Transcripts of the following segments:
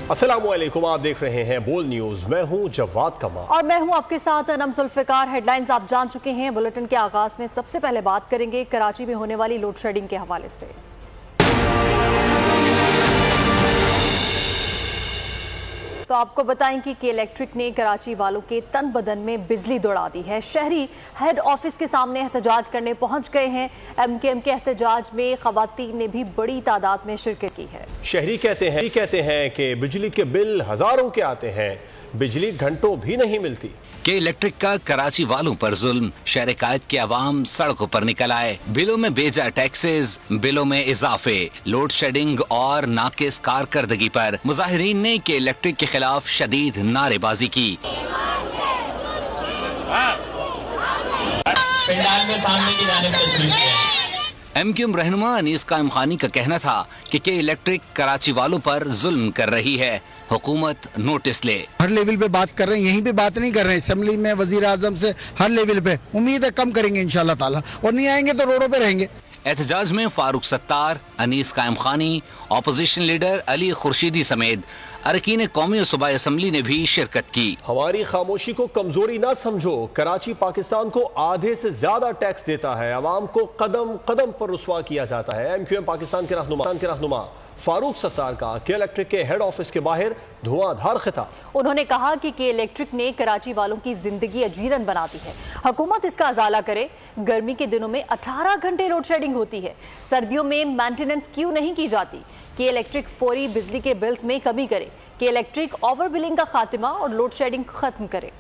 अस्सलामुअलैकुम, आप देख रहे हैं बोल न्यूज। मैं हूं जवाद कमाल और मैं हूं आपके साथ अनम जुल्फिकार। हेडलाइंस आप जान चुके हैं। बुलेटिन के आगाज में सबसे पहले बात करेंगे कराची में होने वाली लोड शेडिंग के हवाले से। तो आपको बताएं कि के इलेक्ट्रिक ने कराची वालों के तन बदन में बिजली दौड़ा दी है। शहरी हेड ऑफिस के सामने एहतजाज करने पहुंच गए हैं। MQM के एहतजाज में खवातीन ने भी बड़ी तादाद में शिरकत की है। शहरी कहते हैं कि बिजली के बिल हजारों के आते हैं, बिजली घंटों भी नहीं मिलती। के इलेक्ट्रिक का कराची वालों पर जुल्म, शहर कायद के अवाम सड़कों पर निकल आए। बिलों में बेजा टैक्सेस, बिलों में इजाफे, लोड शेडिंग और नाकिस कारकर्दगी पर मुजाहिरीन ने के इलेक्ट्रिक के खिलाफ शदीद नारेबाजी की। MQM रहनुमा अनीस कायम खानी का कहना था कि के इलेक्ट्रिक कराची वालों पर जुल्म कर रही है, हुकूमत नोटिस ले। हर लेवल पे बात कर रहे हैं, यहीं पे बात नहीं कर रहे हैं। असेंबली में वजीर आजम से हर लेवल पे उम्मीद है कम करेंगे इंशाल्लाह ताला, और नहीं आएंगे तो रोडों पे रहेंगे। एहतजाज में फारूक सत्तार, अनीस कायम खानी, अपोजिशन लीडर अली खुर्शीदी समेत अरकीन कौमी और सूबाई असम्बली ने भी शिरकत की। हमारी खामोशी को कमजोरी ना समझो, कराची पाकिस्तान को आधे से ज्यादा टैक्स देता है, अवाम को कदम कदम पर रुसवा किया जाता है। MQM पाकिस्तान के रहनुमा फारूक सत्तार का के इलेक्ट्रिक के हेड ऑफिस के बाहर धुआंधार खिताब। उन्होंने कहा कि के इलेक्ट्रिक ने कराची वालों की जिंदगी अजीरन बना दी है। हुकूमत इसका अजाला करे। गर्मी के दिनों में 18 घंटे लोड शेडिंग होती है, सर्दियों में मेंटेनेंस क्यों नहीं की जाती। के इलेक्ट्रिक फौरी बिजली के बिल्स में कमी करे। के इलेक्ट्रिक ओवर बिलिंग का खात्मा और लोड शेडिंग खत्म करे।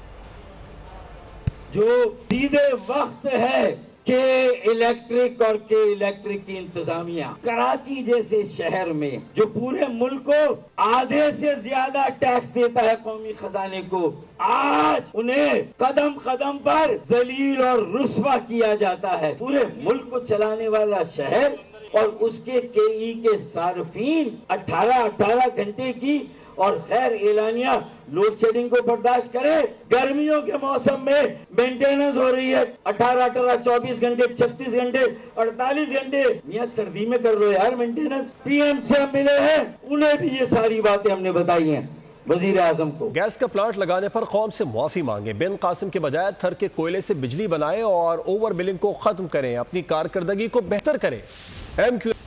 जो सीधे वक्त है के इलेक्ट्रिक और के इलेक्ट्रिक की इंतजामिया कराची जैसे शहर में जो पूरे मुल्क को आधे से ज्यादा टैक्स देता है कौमी खजाने को, आज उन्हें कदम कदम पर जलील और रुस्वा किया जाता है। पूरे मुल्क को चलाने वाला शहर और उसके केई के सार्फिन 18 घंटे की और गैर एलानिया लोड शेडिंग को बर्दाश्त करे। गर्मियों के मौसम में मेंटेनेंस हो रही है 18, 24 घंटे, 36 घंटे, 48 घंटे। मियां सर्दी में कर रहे हो यार मेंटेनेंस। PM से हम मिले हैं, उन्हें भी ये सारी बातें हमने बताई हैं वजीर आजम को। गैस का प्लांट लगाने पर कौम से मुआफी मांगे, बिन कासिम के बजाय थर के कोयले से बिजली बनाए और ओवर बिलिंग को खत्म करें, अपनी कारकर्दगी को बेहतर करें।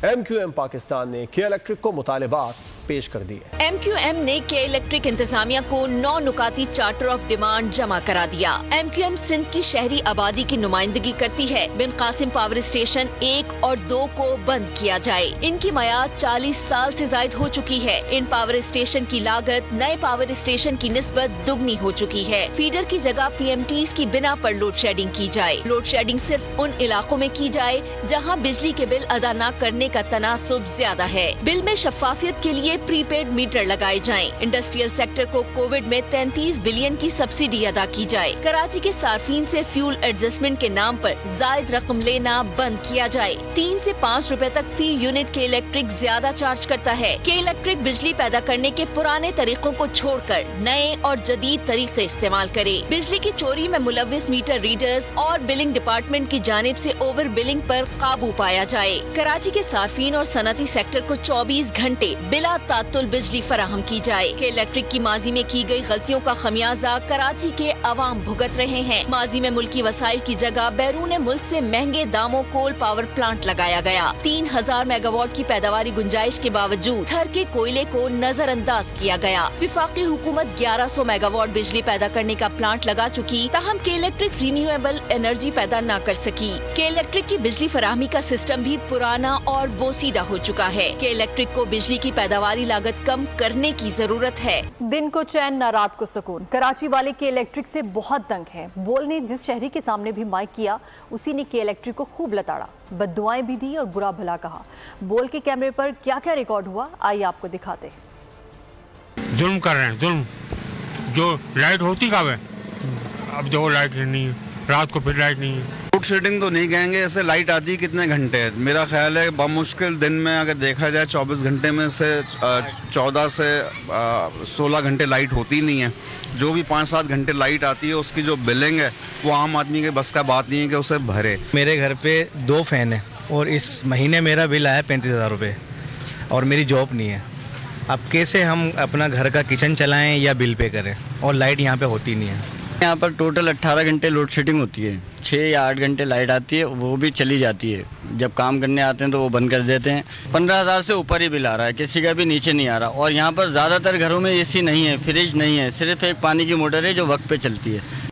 MQM पाकिस्तान ने के इलेक्ट्रिक को मुतालिबात पेश कर दिए। MQM ने के इलेक्ट्रिक इंतजामिया को 9 नुकाती चार्टर ऑफ डिमांड जमा करा दिया। MQM सिंध की शहरी आबादी की नुमाइंदगी करती है। बिन कासिम पावर स्टेशन 1 और 2 को बंद किया जाए। इनकी मयाद 40 साल से जायद हो चुकी है। इन पावर स्टेशन की लागत नए पावर स्टेशन की निस्बत दुगनी हो चुकी है। फीडर की जगह PMTs की बिना पर लोड शेडिंग की जाए। लोड शेडिंग सिर्फ उन इलाकों में की जाए जहाँ बिजली के बिल अदा न करने का तनासुब ज्यादा है। बिल में शफाफियत के लिए प्रीपेड मीटर लगाए जाएं। इंडस्ट्रियल सेक्टर को कोविड में 33 बिलियन की सब्सिडी अदा की जाए। कराची के सार्फिन से फ्यूल एडजस्टमेंट के नाम पर जायद रकम लेना बंद किया जाए। 3 से 5 रुपए तक फी यूनिट के इलेक्ट्रिक ज्यादा चार्ज करता है। के इलेक्ट्रिक बिजली पैदा करने के पुराने तरीकों को छोड़कर नए और जदीद तरीके इस्तेमाल करे। बिजली की चोरी में मुलविस मीटर रीडर्स और बिलिंग डिपार्टमेंट की जानिब से ओवर बिलिंग पर काबू पाया जाए। कराची के सार्फिन और सनती सेक्टर को 24 घंटे बिला तातुल बिजली फराहम की जाए। के इलेक्ट्रिक की माजी में की गई गलतियों का खमियाजा कराची के अवाम भुगत रहे हैं। माजी में मुल्की वसाइल की जगह बैरून मुल्क से महंगे दामों कोल पावर प्लांट लगाया गया। 3000 मेगावाट की पैदावारी गुंजाइश के बावजूद थर के कोयले को नजरअंदाज किया गया। विफाकी हुकूमत 1100 मेगावाट बिजली पैदा करने का प्लांट लगा चुकी, ताहम के इलेक्ट्रिक रिन्यूएबल एनर्जी पैदा न कर सकी। के इलेक्ट्रिक की बिजली फराहमी का सिस्टम भी पुराना और बोसीदा हो चुका है। के इलेक्ट्रिक को बिजली की पैदावारी लागत कम करने की जरूरत है। दिन को चैन न रात को सुकून। कराची वाले के इलेक्ट्रिक से बहुत तंग है। बोल ने जिस शहरी के सामने भी माइक किया, उसी ने के इलेक्ट्रिक को खूब लताड़ा, बद्दुआएं भी दी और बुरा भला कहा। बोल के कैमरे पर क्या क्या रिकॉर्ड हुआ, आइए आपको दिखाते हैं। जुल्म कर रहे हैं, जुल्म। जो लाइट होती कब है, अब जो लाइट नहीं है, रात को फिर लाइट नहीं है। लोड शेडिंग तो नहीं कहेंगे, ऐसे लाइट आती है कितने घंटे है। मेरा ख्याल है बमुश्किल दिन में अगर देखा जाए 24 घंटे में से 14 से 16 घंटे लाइट होती नहीं है। जो भी 5-7 घंटे लाइट आती है उसकी जो बिलिंग है वो आम आदमी के बस का बात नहीं है कि उसे भरे। मेरे घर पे 2 फैन है और इस महीने मेरा बिल आया 35,000 रुपये और मेरी जॉब नहीं है। اب کیسے ہم اپنا گھر کا کچن چلائیں یا بل پے کریں، اور لائٹ یہاں پہ ہوتی نہیں ہے. یہاں پر ٹوٹل 18 گھنٹے لوڈ شیڈنگ ہوتی ہے. 6 یا 8 گھنٹے لائٹ آتی ہے، وہ بھی چلی جاتی ہے. جب کام کرنے آتے ہیں تو وہ بند کر دیتے ہیں. 15,000 سے اوپر ہی بل آ رہا ہے، کسی کا بھی نیچے نہیں آ رہا. اور یہاں پر زیادہ تر گھروں میں اے سی نہیں ہے، فریج نہیں ہے، صرف ایک پانی کی موٹر ہے جو وقت پہ چلتی ہے.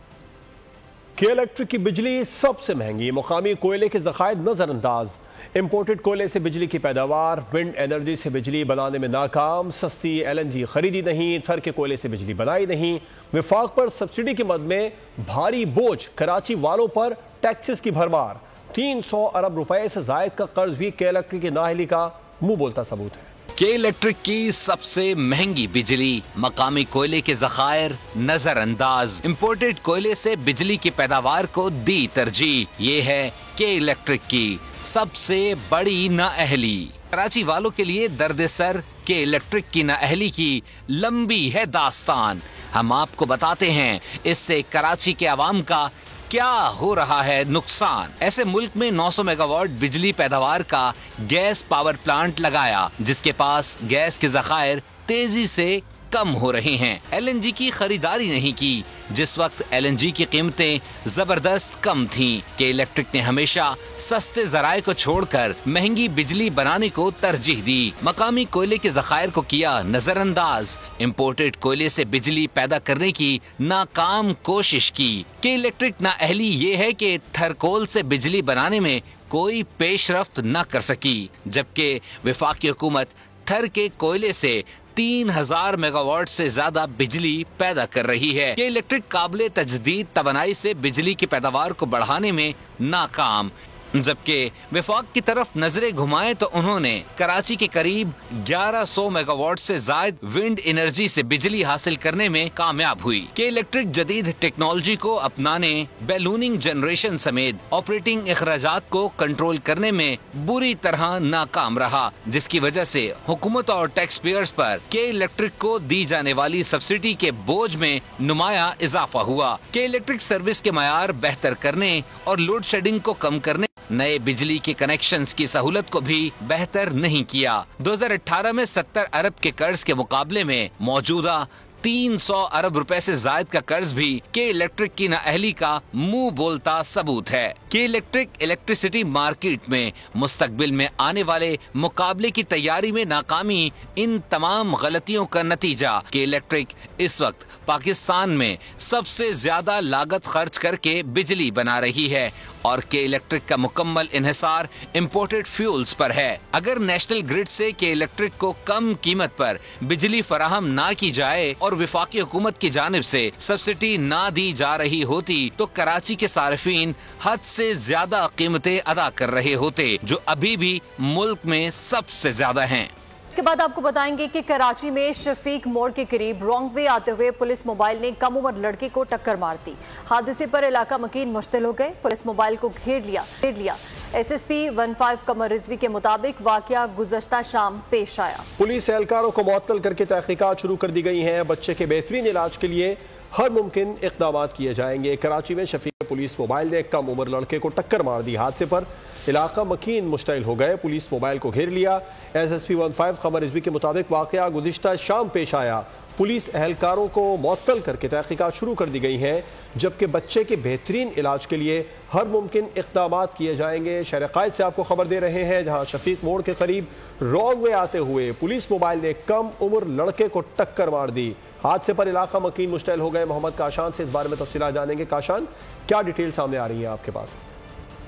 کے الیکٹرک کی بجلی سب سے مہنگی، مقامی کوئلے کے ذخائر نظر انداز. امپورٹڈ کوئلے سے بجلی کی پیداوار، ونڈ انرجی سے بجلی بنانے میں ناکام. سستی LNG خریدی نہیں، تھر کے کوئلے سے بجلی بنائی نہیں. وفاق پر سبسڈی کی مد میں بھاری بوجھ، کراچی والوں پر ٹیکسز کی بھرمار. 300 ارب روپے سے زائد کا قرض بھی کے الیکٹرک کی نااہلی کا منہ بولتا ثبوت ہے. کے الیکٹرک کی سب سے مہنگی بجلی، مقامی کوئلے کے ذخائر نظر انداز. امپورٹڈ کوئلے سے بجلی کی پیداوار کو دی ترجیح. یہ ہے کے الیکٹرک کی سب سے بڑی نااہلی. کراچی والوں کے لیے درد سر کے الیکٹرک کی نااہلی کی لمبی ہے داستان. ہم آپ کو بتاتے ہیں اس سے کراچی کے عوام کا کیا ہو رہا ہے نقصان. ایسے ملک میں 900 میگا واٹ بجلی پیداوار کا گیس پاور پلانٹ لگایا، جس کے پاس گیس کے ذخائر تیزی سے کم ہو رہے ہیں. LNG کی خریداری نہیں کی جس وقت LNG کی قیمتیں زبردست کم تھیں. کہ الیکٹرک نے ہمیشہ سستے ذرائع کو چھوڑ کر مہنگی بجلی بنانے کو ترجیح دی. مقامی کوئلے کے ذخائر کو کیا نظر انداز. امپورٹڈ کوئلے سے بجلی پیدا کرنے کی ناکام کوشش کی. کہ الیکٹرک نااہلی یہ ہے کہ تھرکول سے بجلی بنانے میں کوئی پیش رفت نہ کر سکی، جبکہ وفاقی حکومت تھر کے کوئلے سے 3000 میگا واٹ سے زیادہ بجلی پیدا کر رہی ہے. یہ الیکٹرک قابل تجدید توانائی سے بجلی کی پیداوار کو بڑھانے میں ناکام. جبکہ وفاق کی طرف نظریں گھمائیں تو انہوں نے کراچی کے قریب 1100 میگا واٹ سے زائد ونڈ انرجی سے بجلی حاصل کرنے میں کامیاب ہوئی. کہ الیکٹرک جدید ٹیکنالوجی کو اپنانے، بیلوننگ جنریشن سمیت آپریٹنگ اخراجات کو کنٹرول کرنے میں بری طرح ناکام رہا، جس کی وجہ سے حکومت اور ٹیکس پیئرز پر کہ الیکٹرک کو دی جانے والی سبسڈی کے بوجھ میں نمایاں اضافہ ہوا. کہ الیکٹرک سروس کے معیار بہتر کرنے اور لوڈ شیڈنگ کو کم کرنے، نئے بجلی کے کنیکشنز کی سہولت کو بھی بہتر نہیں کیا. 2018 میں 70 ارب کے قرض کے مقابلے میں موجودہ 300 ارب روپے سے زائد کا قرض بھی کے الیکٹرک کی نااہلی کا منہ بولتا ثبوت ہے. کہ الیکٹرک الیکٹریسٹی مارکیٹ میں مستقبل میں آنے والے مقابلے کی تیاری میں ناکامی ان تمام غلطیوں کا نتیجہ. کہ الیکٹرک اس وقت پاکستان میں سب سے زیادہ لاگت خرچ کر کے بجلی بنا رہی ہے، اور کہ الیکٹرک کا مکمل انحصار امپورٹڈ فیولز پر ہے. اگر نیشنل گرڈ سے کہ الیکٹرک کو کم قیمت پر بجلی فراہم نہ کی جائے اور وفاقی حکومت کی جانب سے سبسڈی نہ دی جا رہی ہوتی تو کراچی کے صارفین حد سے زیادہ قیمتیں ادا کر رہے ہوتے، جو ابھی بھی ملک میں سب سے زیادہ ہیں. اس کے بعد آپ کو بتائیں گے کہ کراچی میں شفیق موڑ کے قریب رانگ وے آتے ہوئے پولیس موبائل نے کم عمر لڑکے کو ٹکر مار دی. حادثے پر علاقہ مکین مشتعل ہو گئے. پولیس موبائل کو گھیر لیا. SSP 15 قمر رضوی کے مطابق واقعہ گزشتہ شام پیش آیا. پولیس اہلکاروں کو معطل کر کے تحقیقات شروع کر دی گئی ہیں. بچے کے بہترین علاج کے لیے ہر ممکن اقدامات کیے جائیں گے. کراچی میں شفیق پولیس موبائل نے کم عمر لڑکے کو ٹکر مار دی. حادثے پر علاقہ مکین مشتعل ہو گئے. پولیس موبائل کو گھیر لیا. SSP 15 قمر رضوی کے مطابق واقعہ گزشتہ شام پیش آیا. پولیس اہلکاروں کو معطل کر کے تحقیقات شروع کر دی گئی ہیں، جبکہ بچے کے بہترین علاج کے لیے ہر ممکن اقدامات کیے جائیں گے. شہر قائد سے آپ کو خبر دے رہے ہیں، جہاں شفیق موڑ کے قریب رانگ وے آتے ہوئے پولیس موبائل نے کم عمر لڑکے کو ٹکر مار دی. حادثے پر علاقہ مکین مشتعل ہو گئے. محمد کاشان سے اس بارے میں تفصیلات جانیں گے. کاشان، کیا ڈیٹیل سامنے آ رہی ہیں آپ کے پاس؟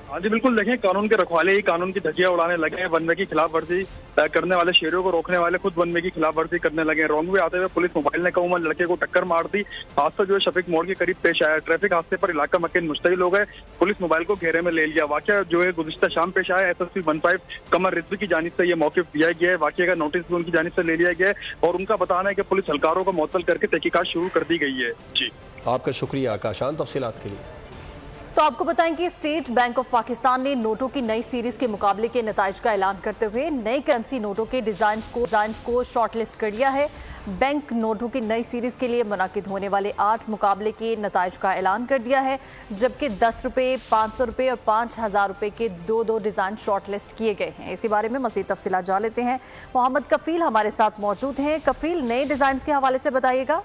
ہاں جی بالکل، دیکھیں قانون کے رکھوالے ہی قانون کی دھجیاں اڑانے لگے ہیں. ون وے کی خلاف ورزی کرنے والے شہریوں کو روکنے والے خود ون وے کی خلاف ورزی کرنے لگے ہیں. رانگ وے آتے ہوئے پولیس موبائل نے کم عمر لڑکے کو ٹکر مار دی. حادثہ جو ہے شفیق موڑ کے قریب پیش آیا. ٹریفک حادثے پر علاقہ مکین مشتعل ہو گئے. پولیس موبائل کو گھیرے میں لے لیا. واقعہ جو ہے گزشتہ شام پیش آیا. SSP 15 قمر رضوی کی جانب سے یہ موقف دیا گیا ہے. واقعے کا نوٹس بھی ان کی جانب سے لے لیا گیا ہے اور ان کا بتانا ہے کہ پولیس اہلکاروں کو معطل کر کے تحقیقات شروع کر دی گئی ہے. جی آپ کا شکریہ کاشان تفصیلات کے لیے. तो आपको बताएं कि स्टेट बैंक ऑफ पाकिस्तान ने नोटों की नई सीरीज के मुकाबले के नताइज का ऐलान करते हुए नई करेंसी नोटों के डिजाइन्स को शॉर्ट लिस्ट कर दिया है। बैंक नोटों की नई सीरीज के लिए मुनाकिद होने वाले 8 मुकाबले के नताइज का ऐलान कर दिया है, जबकि 10 रुपये, 500 रुपये और 5000 रुपये के दो डिजाइन शॉर्ट लिस्ट किए गए हैं। इसी बारे में मज़ीद तफसीलात जान लेते हैं। मोहम्मद कफील हमारे साथ मौजूद हैं। कफील, नए डिजाइन के हवाले से बताइएगा।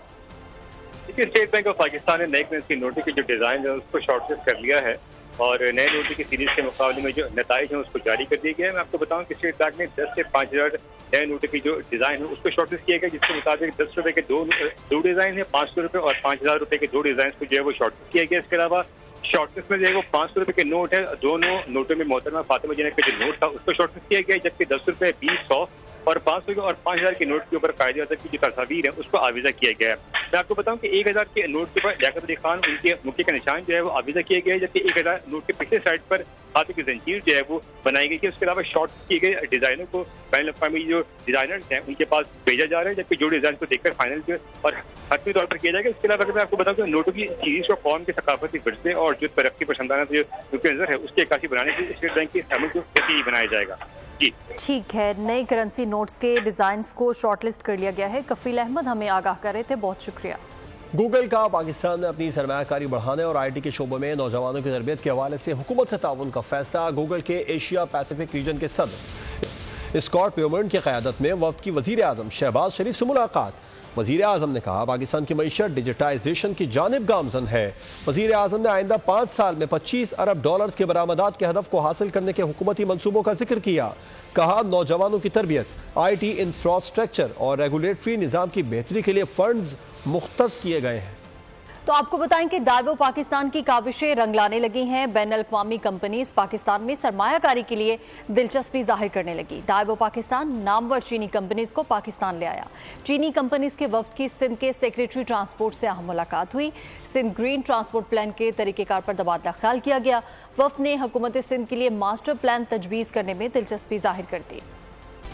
देखिए, स्टेट बैंक ऑफ पाकिस्तान ने नई करेंसी नोटों के जो डिजाइन है उसको शॉर्टलिस्ट कर लिया है और नए नोटों की सीरीज के मुकाबले में जो नताइज है उसको जारी कर दिया गया है। मैं आपको बताऊं कि स्टेट बैंक ने 10 से 5000 नए नोटों की जो डिजाइन है उसको शॉर्टलिस्ट किया गया, जिसके मुताबिक 10 रुपए के दो डिजाइन है, 500 रुपए और 5000 रुपए के 2 डिजाइन को जो है वो शॉर्टलिस्ट किया गया। इसके अलावा शॉर्टलिस्ट में जो है वो 500 रुपए के नोट है, दोनों नोटों में मोहतरमा फातिमा जिन्ना का जो नोट था उसको शॉर्टलिस्ट किया गया, जबकि 10 रुपए, 20, 100 और 500 और 5000 के नोट के ऊपर कायदे आज़म की जो तस्वीर है उसको आविजा किया गया है। मैं आपको बताऊं कि 1000 के नोट के ऊपर लियाकत अली खान उनके मुक्के का निशान जो है वो आविजा किया गया है, जबकि 1000 नोट के पिछले साइड पर हाथों की जंजीर जो है वो बनाई गई है। उसके अलावा शॉर्ट किए गए डिजाइनों को बैन अवी जो डिजाइनर्स हैं उनके पास भेजा जा रहा है, जबकि जो डिजाइन को देखकर फाइनल जो और हतमी तौर पर किया जाएगा। इसके अलावा मैं आपको बताऊं कि नोटों की सीरीज को कौम के सकाफती विरसे और जो तरक्की पसंदाना जो नजर है उसकी अक्कासी बनाने से स्टेट बैंक के अमल को यकीनी बनाया जाएगा। जी ठीक है, नए करेंसी नोट्स के डिजाइन्स को शॉर्टलिस्ट कर लिया गया है। कफील अहमद हमें आगाह कर रहे थे, बहुत शुक्रिया। गूगल का पाकिस्तान में अपनी सरमायाकारी बढ़ाने और IT के शोबों में नौजवानों की तरबियत के हवाले से हुकूमत से ताउन का फैसला। गूगल के एशिया पैसिफिक रीजन के सदर स्कॉट प्योमर्न की क़यादत में वफ्द की वज़ीर आज़म शहबाज शरीफ से मुलाकात। वज़ीर आज़म ने कहा पाकिस्तान की मईशत डिजिटाइजेशन की जानिब गामजन है। वज़ीर आज़म ने आइंदा 5 साल में 25 अरब डॉलर्स के बरामदात के हदफ को हासिल करने के हुकूमती मंसूबों का जिक्र किया। कहा नौजवानों की तरबियत, IT इंफ्रास्ट्रक्चर और रेगुलेटरी निज़ाम की बेहतरी के लिए फंड्स मुख्तस किए गए हैं। तो आपको बताएं कि दाइवो पाकिस्तान की काविशें रंग लाने लगी हैं। बैनुल-अक़वामी कंपनीज पाकिस्तान में सरमायाकारी के लिए दिलचस्पी जाहिर करने लगी। दाइवो पाकिस्तान नामवर चीनी कंपनीज को पाकिस्तान ले आया। चीनी कंपनीज के वफ्द की सिंध के सेक्रेटरी ट्रांसपोर्ट से अहम मुलाकात हुई। सिंध ग्रीन ट्रांसपोर्ट प्लान के तरीक़ेकार पर तबादला ख्याल किया गया। वफ्द ने हुकूमत सिंध के लिए मास्टर प्लान तजवीज़ करने में दिलचस्पी जाहिर कर दी।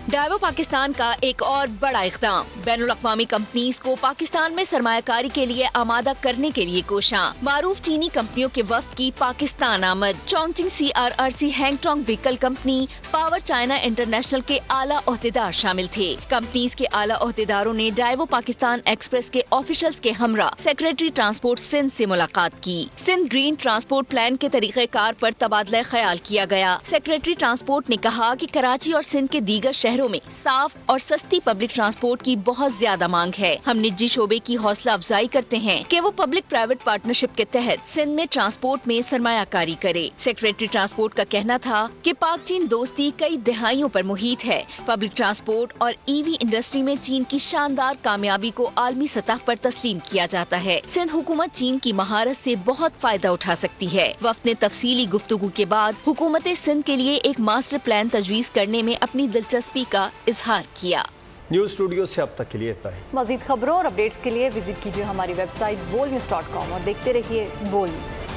दाइवो पाकिस्तान का एक और बड़ा इक़दाम, बैनुल-अक़वामी कंपनीज को पाकिस्तान में सरमायाकारी के लिए आमादा करने के लिए कोशां। मारूफ चीनी कंपनियों के वफ्द की पाकिस्तान आमद। Chongqing CRRC Hangtong vehicle company, power China international के आला ओहदेदार शामिल थे। कंपनीज के आला ओहदेदारों ने दाइवो पाकिस्तान एक्सप्रेस के ऑफिशियल्स के हमरा सेक्रेटरी ट्रांसपोर्ट सिंध से मुलाकात की। सिंध ग्रीन ट्रांसपोर्ट प्लान के तरीक़ेकार पर तबादला ख्याल किया गया। सेक्रेटरी ट्रांसपोर्ट ने कहा कि कराची और सिंध के दीगर शहरों में साफ और सस्ती पब्लिक ट्रांसपोर्ट की बहुत ज्यादा मांग है। हम निजी शोबे की हौसला अफजाई करते हैं कि वो पब्लिक प्राइवेट पार्टनरशिप के तहत सिंध में ट्रांसपोर्ट में सरमायाकारी करे। सेक्रेटरी ट्रांसपोर्ट का कहना था कि पाक चीन दोस्ती कई दहाइयों पर मुहित है। पब्लिक ट्रांसपोर्ट और EV इंडस्ट्री में चीन की शानदार कामयाबी को आलमी सतह पर तस्लीम किया जाता है। सिंध हुकूमत चीन की महारत से बहुत फायदा उठा सकती है। वफ्द ने तफसीली गुफ्तगू के बाद हुकूमत सिंध के लिए एक मास्टर प्लान तजवीज़ करने में अपनी दिलचस्पी का इजहार किया। न्यूज़ स्टूडियो से अब तक के लिए इतना ही। मज़ीद खबरों और अपडेट्स के लिए विजिट कीजिए हमारी वेबसाइट bolnews.com और देखते रहिए बोल न्यूज़।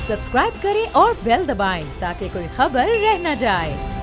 सब्सक्राइब करें और बेल दबाएं ताकि कोई खबर रह न जाए।